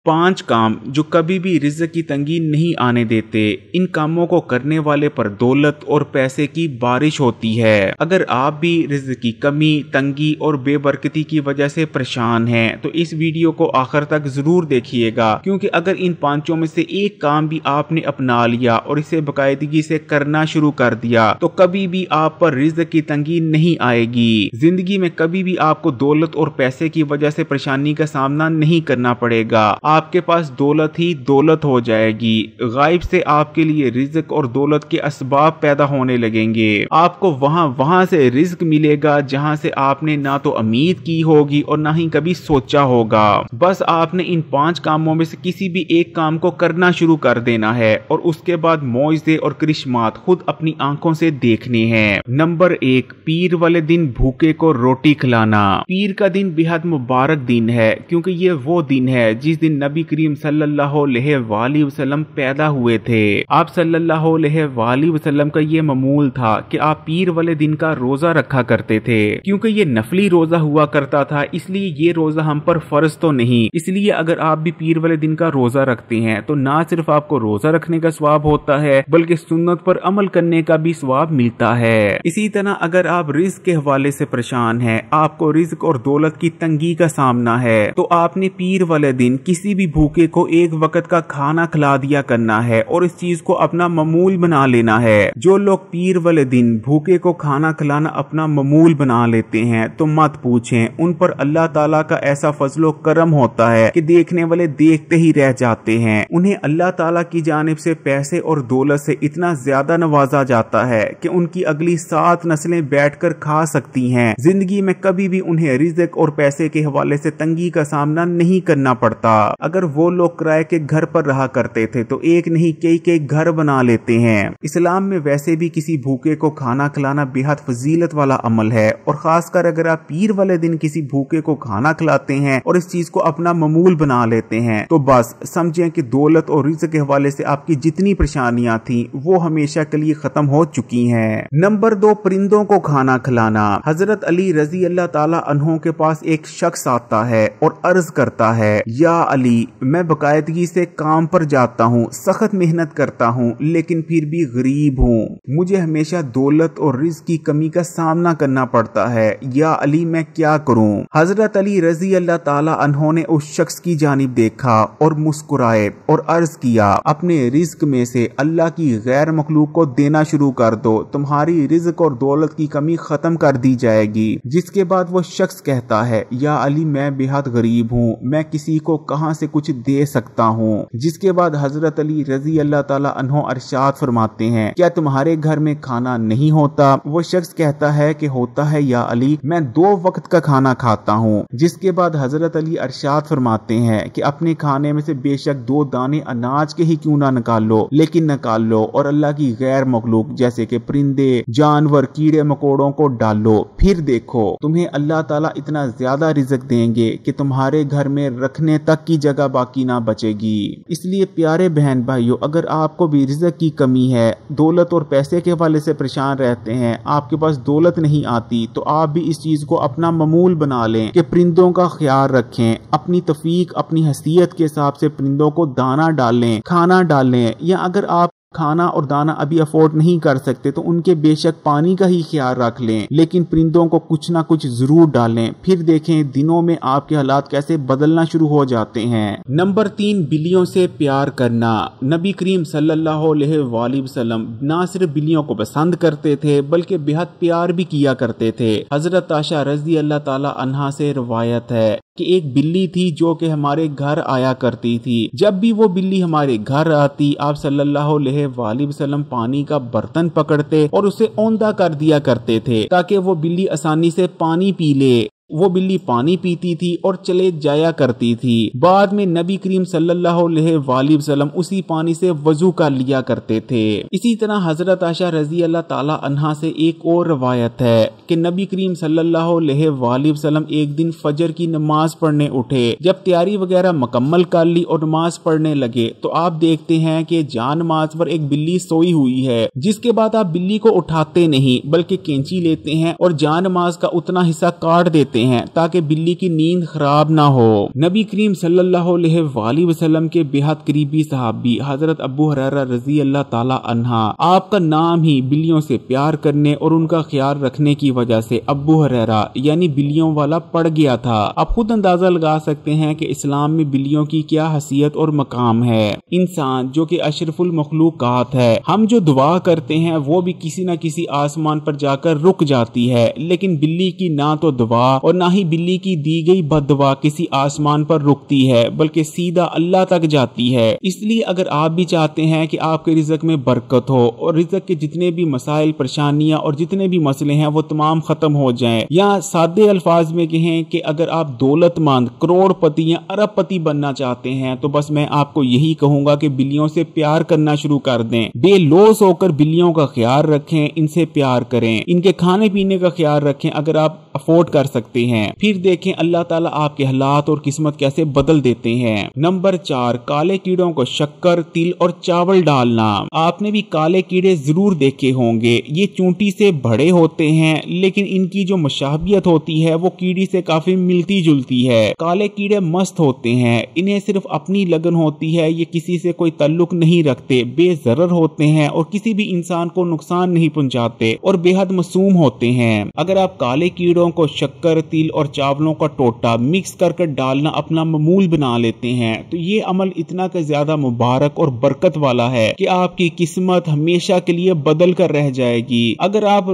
5 کام جو کبھی بھی رزق کی تنگی نہیں آنے دیتے۔ ان کاموں کو کرنے والے پر دولت اور پیسے کی بارش ہوتی ہے۔ اگر آپ بھی رزق کی کمی، تنگی اور بے برکتی کی وجہ سے پریشان ہیں تو اس ویڈیو کو آخر تک ضرور دیکھیے گا، کیونکہ اگر ان 5 میں سے ایک کام بھی آپ نے اپنا لیا اور اسے باقاعدگی سے کرنا شروع کر دیا تو کبھی بھی آپ پر رزق کی تنگی نہیں آئے گی۔ زندگی میں کبھی بھی آپ کو دولت اور پیسے کی وجہ سے پریشانی کا سامنا نہیں کرنا پڑے گا۔ آپ کے پاس دولت ہی دولت ہو جائے گی۔ غائب سے آپ کے لیے رزق اور دولت کے اسباب پیدا ہونے لگیں گے۔ آپ کو وہاں سے رزق ملے گا جہاں سے آپ نے نہ تو امید کی ہوگی اور نہ ہی کبھی سوچا ہوگا۔ بس آپ نے ان 5 کاموں میں سے کسی بھی ایک کام کو کرنا شروع کر دینا ہے اور اس کے بعد معجزے اور کرشمات خود اپنی آنکھوں سے دیکھنے ہیں۔ نمبر 1، پیر والے دن بھوکے کو روٹی کھلانا۔ پیر کا دن بہت مبارک دن ہے، کیونکہ یہ وہ دن ہے جس دن نبی کریم صلی اللہ علیہ وآلہ وسلم پیدا ہوئے تھے۔ آپ صلی اللہ علیہ وآلہ وسلم کا یہ معمول تھا کہ آپ پیر والے دن کا روزہ رکھا کرتے تھے۔ کیونکہ یہ نفلی روزہ ہوا کرتا تھا، اس لیے یہ روزہ ہم پر فرض تو نہیں۔ اس لیے اگر آپ بھی پیر والے دن کا روزہ رکھتے ہیں تو نہ صرف آپ کو روزہ رکھنے کا ثواب ہوتا ہے بلکہ سنت پر عمل کرنے کا بھی ثواب ملتا ہے۔ اسی طرح اگر آپ رزق کے حوالے سے پریشان ہیں، آپ کو رزق اور دولت کی تنگی کا سامنا ہے، تو آپ نے پیر والے دن کسی بھی بھوکے کو ایک وقت کا کھانا کھلا دیا کرنا ہے اور اس چیز کو اپنا معمول بنا لینا ہے۔ جو لوگ پیر والے دن بھوکے کو کھانا کھلانا اپنا معمول بنا لیتے ہیں تو مت پوچھیں، ان پر اللہ تعالیٰ کا ایسا فضل و کرم ہوتا ہے کہ دیکھنے والے دیکھتے ہی رہ جاتے ہیں۔ انہیں اللہ تعالیٰ کی جانب سے پیسے اور دولت سے اتنا زیادہ نوازا جاتا ہے کہ ان کی اگلی 7 نسلیں بیٹھ کر کھا سکتی ہیں۔ زندگی میں کبھی بھی انہیں رزق اور پیسے کے حوالے سے تنگی کا سامنا نہیں کرنا پڑتا۔ اگر وہ لوگ کرائے کے گھر پر رہا کرتے تھے تو ایک نہیں کئی گھر بنا لیتے ہیں۔ اسلام میں ویسے بھی کسی بھوکے کو کھانا کھلانا بہت فضیلت والا عمل ہے، اور خاص کر اگر آپ پیر والے دن کسی بھوکے کو کھانا کھلاتے ہیں اور اس چیز کو اپنا معمول بنا لیتے ہیں تو بس سمجھیں کہ دولت اور رزق کے حوالے سے آپ کی جتنی پریشانیاں تھیں وہ ہمیشہ کے لیے ختم ہو چکی ہیں۔ نمبر 2، پرندوں کو کھانا کھلانا۔ حضرت علی رضی اللہ تعالی عنہ کے پاس ایک شخص آتا ہے اور عرض کرتا ہے، یا علی، میں باقاعدگی سے کام پر جاتا ہوں، سخت محنت کرتا ہوں، لیکن پھر بھی غریب ہوں، مجھے ہمیشہ دولت اور رزق کی کمی کا سامنا کرنا پڑتا ہے، یا علی میں کیا کروں؟ حضرت علی رضی اللہ تعالی عنہ نے اس شخص کی جانب دیکھا اور مسکرائے اور عرض کیا، اپنے رزق میں سے اللہ کی غیر مخلوق کو دینا شروع کر دو، تمہاری رزق اور دولت کی کمی ختم کر دی جائے گی۔ جس کے بعد وہ شخص کہتا ہے، یا علی میں بہت غریب ہوں، میں کسی کو کہاں سے کچھ دے سکتا ہوں؟ جس کے بعد حضرت علی رضی اللہ تعالی عنہ ارشاد فرماتے ہیں، کیا تمہارے گھر میں کھانا نہیں ہوتا؟ وہ شخص کہتا ہے کہ ہوتا ہے یا علی، میں 2 وقت کا کھانا کھاتا ہوں۔ جس کے بعد حضرت علی ارشاد فرماتے ہیں کہ اپنے کھانے میں سے بے شک 2 دانے اناج کے ہی کیوں نہ نکال لو، لیکن نکال لو اور اللہ کی غیر مخلوق جیسے کہ پرندے، جانور، کیڑے مکوڑوں کو ڈالو، پھر دیکھو تمہیں اللہ تعالیٰ اتنا زیادہ رزق دیں گے کہ تمہارے گھر میں رکھنے تک کی جگہ باقی نہ بچے گی۔ اس لیے پیارے بہن بھائیوں، اگر آپ کو بھی رزق کی کمی ہے، دولت اور پیسے کے حوالے سے پریشان رہتے ہیں، آپ کے پاس دولت نہیں آتی، تو آپ بھی اس چیز کو اپنا معمول بنا لیں کہ پرندوں کا خیال رکھیں، اپنی توفیق، اپنی حیثیت کے حساب سے پرندوں کو دانا ڈالیں، کھانا ڈالیں، یا اگر آپ کھانا اور دانا ابھی افورڈ نہیں کر سکتے تو ان کے بے شک پانی کا ہی خیال رکھ لیں، لیکن پرندوں کو کچھ نہ کچھ ضرور ڈالیں، پھر دیکھیں دنوں میں آپ کے حالات کیسے بدلنا شروع ہو جاتے ہیں۔ نمبر 3، بلیوں سے پیار کرنا۔ نبی کریم صلی اللہ علیہ وآلہ وسلم نہ صرف بلیوں کو پسند کرتے تھے بلکہ بہت پیار بھی کیا کرتے تھے۔ حضرت عائشہ رضی اللہ تعالی عنہا سے روایت ہے کہ ایک بلی تھی جو کہ ہمارے گھر آیا کرتی تھی۔ جب بھی وہ بلی ہمارے گھر آتی، آپ صلی اللہ علیہ وآلہ وسلم پانی کا برتن پکڑتے اور اسے اوندا کر دیا کرتے تھے تاکہ وہ بلی آسانی سے پانی پی لے۔ وہ بلی پانی پیتی تھی اور چلے جایا کرتی تھی۔ بعد میں نبی کریم صلی اللہ علیہ وآلہ وسلم اسی پانی سے وضو کر لیا کرتے تھے۔ اسی طرح حضرت عائشہ رضی اللہ تعالی عنہا سے ایک اور روایت ہے کہ نبی کریم صلی اللہ علیہ وآلہ وسلم ایک دن فجر کی نماز پڑھنے اٹھے۔ جب تیاری وغیرہ مکمل کر لی اور نماز پڑھنے لگے تو آپ دیکھتے ہیں کہ جان نماز پر ایک بلی سوئی ہوئی ہے، جس کے بعد آپ بلی کو اٹھاتے نہیں بلکہ کینچی لیتے ہیں اور جان نماز کا اتنا حصہ کاٹ دیتے دیتے ہیں تاکہ بلی کی نیند خراب نہ ہو۔ نبی کریم صلی اللہ علیہ وآلہ وسلم کے بہت قریبی صحابی حضرت ابو ہریرہ رضی اللہ تعالی عنہ، آپ کا نام ہی بلیوں سے پیار کرنے اور ان کا خیال رکھنے کی وجہ سے ابو ہریرہ یعنی بلیوں والا پڑ گیا تھا۔ آپ خود اندازہ لگا سکتے ہیں کہ اسلام میں بلیوں کی کیا حیثیت اور مقام ہے۔ انسان جو کہ اشرف المخلوقات ہے، ہم جو دعا کرتے ہیں وہ بھی کسی نہ کسی آسمان پر جا کر رک جاتی ہے، لیکن بلی کی نہ تو دعا اور نہ ہی بلی کی دی گئی بد دعا کسی آسمان پر رکتی ہے، بلکہ سیدھا اللہ تک جاتی ہے۔ اس لیے اگر آپ بھی چاہتے ہیں کہ آپ کے رزق میں برکت ہو اور رزق کے جتنے بھی مسائل، پریشانیاں اور جتنے بھی مسئلے ہیں وہ تمام ختم ہو جائیں، یا سادے الفاظ میں کہیں کہ اگر آپ دولت مند، کروڑ پتی یا ارب پتی بننا چاہتے ہیں تو بس میں آپ کو یہی کہوں گا کہ بلیوں سے پیار کرنا شروع کر دیں۔ بے لوث ہو کر بلیوں کا خیال رکھیں، ان سے پیار کریں، ان کے کھانے پینے کا خیال رکھیں اگر آپ افورڈ کر سکتے ہیں، پھر دیکھیں اللہ تعالیٰ آپ کے حالات اور قسمت کیسے بدل دیتے ہیں۔ نمبر 4، کالے کیڑوں کو شکر، تل اور چاول ڈالنا۔ آپ نے بھی کالے کیڑے ضرور دیکھے ہوں گے، یہ چونٹی سے بڑے ہوتے ہیں لیکن ان کی جو مشابہت ہوتی ہے وہ کیڑی سے کافی ملتی جلتی ہے۔ کالے کیڑے مست ہوتے ہیں، انہیں صرف اپنی لگن ہوتی ہے، یہ کسی سے کوئی تعلق نہیں رکھتے، بے ضرر ہوتے ہیں اور کسی بھی انسان کو نقصان نہیں پہنچاتے اور بے حد معصوم ہوتے ہیں۔ اگر آپ کالے کیڑوں کو شکر، تل اور چاولوں کا ٹوٹا مکس کر کر ڈالنا اپنا معمول بنا لیتے ہیں تو یہ عمل اتنا کہ زیادہ مبارک اور برکت والا ہے کہ آپ کی قسمت ہمیشہ کے لیے بدل کر رہ جائے گی۔ اگر آپ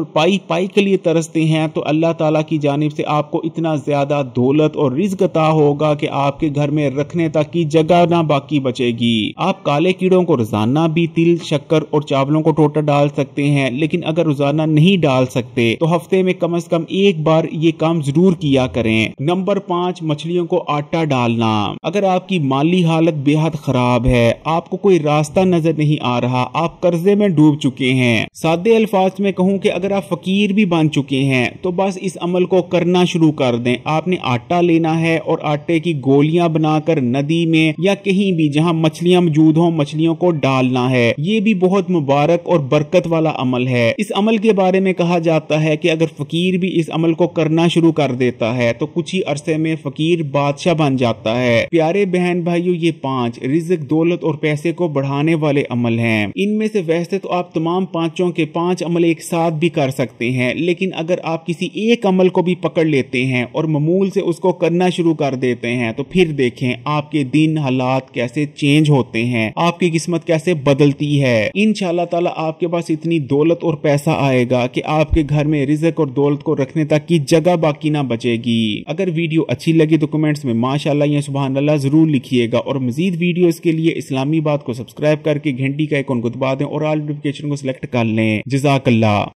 پائی کے لیے ترستے ہیں تو اللہ تعالیٰ کی جانب سے آپ کو اتنا زیادہ دولت اور رزق عطا ہوگا کہ آپ کے گھر میں رکھنے تک کی جگہ نہ باقی بچے گی۔ آپ کالے کیڑوں کو روزانہ بھی تل، شکر اور چاولوں کو ٹوٹا ڈال سکتے ہیں، لیکن اگر روزانہ نہیں ڈال سکتے تو ہفتے میں کم از کم ایک بار یہ کام ضرور کیا کریں۔ نمبر 5، مچھلیوں کو آٹا ڈالنا۔ اگر آپ کی مالی حالت بے حد خراب ہے، آپ کو کوئی راستہ نظر نہیں آ رہا، آپ قرضے میں ڈوب چکے ہیں، سادے الفاظ میں کہوں کہ اگر آپ فقیر بھی بن چکے ہیں تو بس اس عمل کو کرنا شروع کر دیں۔ آپ نے آٹا لینا ہے اور آٹے کی گولیاں بنا کر ندی میں یا کہیں بھی جہاں مچھلیاں موجود ہوں مچھلیوں کو ڈالنا ہے۔ یہ بھی بہت مبارک اور برکت والا عمل ہے۔ اس عمل کے بارے میں کہا جاتا ہے کہ اگر فقیر بھی اس عمل کو کرنا شروع کر دیتا ہے تو کچھ ہی عرصے میں فقیر بادشاہ بن جاتا ہے۔ پیارے بہن بھائیو، یہ 5 رزق، دولت اور پیسے کو بڑھانے والے عمل ہیں۔ ان میں سے ویسے تو آپ تمام 5 کے 5 عمل ایک ساتھ بھی کر سکتے ہیں، لیکن اگر آپ کسی ایک عمل کو بھی پکڑ لیتے ہیں اور معمول سے اس کو کرنا شروع کر دیتے ہیں تو پھر دیکھیں آپ کے دن، حالات کیسے چینج ہوتے ہیں، آپ کی قسمت کیسے بدلتی ہے۔ انشاءاللہ تعالی آپ کے پاس اتنی دولت اور پیسہ آئے گا کہ آپ کے گھر میں رزق اور دولت کو رکھنے تک کی جگہ باقی نہ بچے گی۔ اگر ویڈیو اچھی لگی تو کمنٹس میں ماشاءاللہ یا سبحان اللہ ضرور لکھیے گا، اور مزید ویڈیوز کے لیے اسلامی بات کو سبسکرائب کر کے گھنٹی کا آئیکن کو دبا دیں اور آل نوٹیفیکیشن کو سلیکٹ کر لیں۔ جزاک اللہ۔